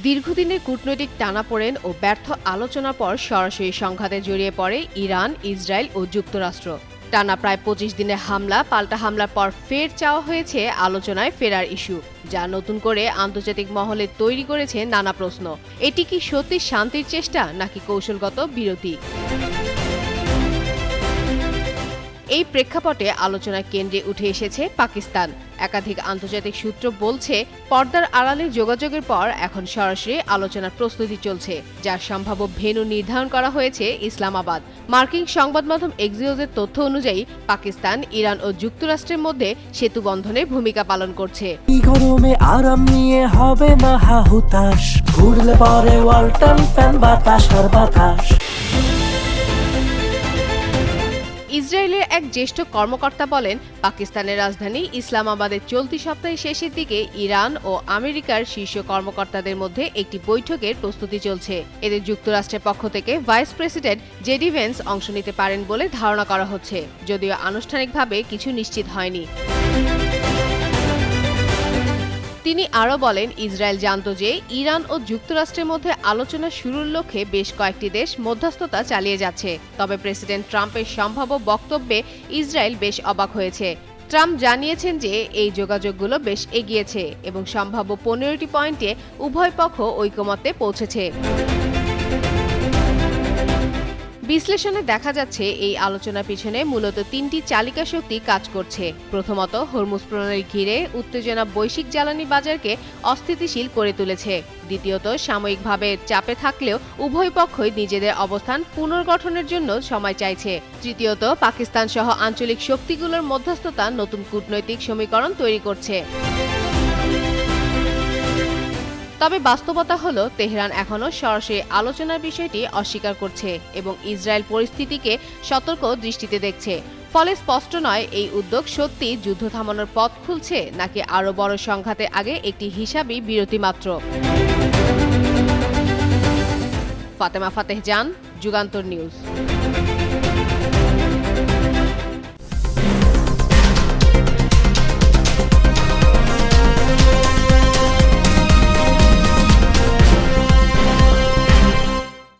দীর্ঘদিনের কূটনৈতিক টানাপোড়েন ও ব্যর্থ আলোচনার পর সরাসরি সংঘাতে জড়িয়ে পড়ে ইরান, ইসরায়েল ও যুক্তরাষ্ট্র। টানা প্রায় ২৫ দিনের হামলা পাল্টা হামলার পর ফের চাওয়া হয়েছে আলোচনায় ফেরার ইস্যু, যা নতুন করে আন্তর্জাতিক মহলে তৈরি করেছে নানা প্রশ্ন। এটি কি সত্যি শান্তির চেষ্টা নাকি কৌশলগত বিরতি? এই প্রেক্ষাপটে আলোচনার কেন্দ্রে উঠে এসেছে পাকিস্তান। একাধিক আন্তর্জাতিক সূত্র বলছে, পর্দার আড়ালে যোগাযোগের পর এখন সরাসরি আলোচনার প্রস্তুতি চলছে, যার সম্ভাব্য ভেন্যু নির্ধারণ করা হয়েছে ইসলামাবাদ। মার্কিন সংবাদ মাধ্যম এক্সিওসের তথ্য অনুযায়ী পাকিস্তান, ইরান ও যুক্তরাষ্ট্রের মধ্যে সেতু বন্ধনে ভূমিকা পালন করছে। গরমে আরাম নিয়ে হবে না হাহুতাশ, ঘুরলে পরে ওয়ালটন ফ্যান বাতাস আর বাতাস। ইসরায়েলের এক জ্যেষ্ঠ কর্মকর্তা বলেন, পাকিস্তানের রাজধানী ইসলামাবাদের চলতি সপ্তাহের শেষের দিকে ইরান ও আমেরিকার শীর্ষ কর্মকর্তাদের মধ্যে একটি বৈঠকের প্রস্তুতি চলছে। এতে যুক্তরাষ্ট্রের পক্ষ থেকে ভাইস প্রেসিডেন্ট জেডি ভেন্স অংশ নিতে পারেন বলে ধারণা করা হচ্ছে, যদিও আনুষ্ঠানিকভাবে কিছু নিশ্চিত হয়নি। তিনি আরও বলেন, ইসরায়েল জানত যে ইরান ও যুক্তরাষ্ট্রের মধ্যে আলোচনা শুরুর লক্ষ্যে বেশ কয়েকটি দেশ মধ্যস্থতা চালিয়ে যাচ্ছে। তবে প্রেসিডেন্ট ট্রাম্পের সম্ভাব্য বক্তব্যে ইসরায়েল বেশ অবাক হয়েছে। ট্রাম্প জানিয়েছেন যে এই যোগাযোগগুলো বেশ এগিয়েছে এবং সম্ভাব্য ১৫টি পয়েন্টে উভয় পক্ষ ঐকমত্যে পৌঁছেছে। বিশ্লেষণে দেখা যাচ্ছে, এই আলোচনার পিছনে মূলত ৩টি চালিকা শক্তি কাজ করছে। প্রথমত, হরমুজ প্রণালী ঘিরে উত্তেজনা বৈশ্বিক জ্বালানি বাজারকে অস্থিতিশীল করে তুলেছে। দ্বিতীয়ত, সাময়িকভাবে চাপে থাকলেও উভয় পক্ষই নিজেদের অবস্থান পুনর্গঠনের জন্য সময় চাইছে। তৃতীয়ত, পাকিস্তান সহ আঞ্চলিক শক্তিগুলোর মধ্যস্থতা নতুন কূটনৈতিক সমীকরণ তৈরি করছে। তবে বাস্তবতা হলো, তেহরান এখনও সরাসরি আলোচনার বিষয়টি অস্বীকার করছে এবং ইসরায়েল পরিস্থিতিকে সতর্ক দৃষ্টিতে দেখছে। ফলে স্পষ্ট নয় এই উদ্যোগ সত্যি যুদ্ধ থামানোর পথ খুলছে নাকি আরও বড় সংঘাতের আগে একটি হিসাবি বিরতি মাত্র। ফাতেমা ফাতেহ জান, যুগান্তর নিউজ।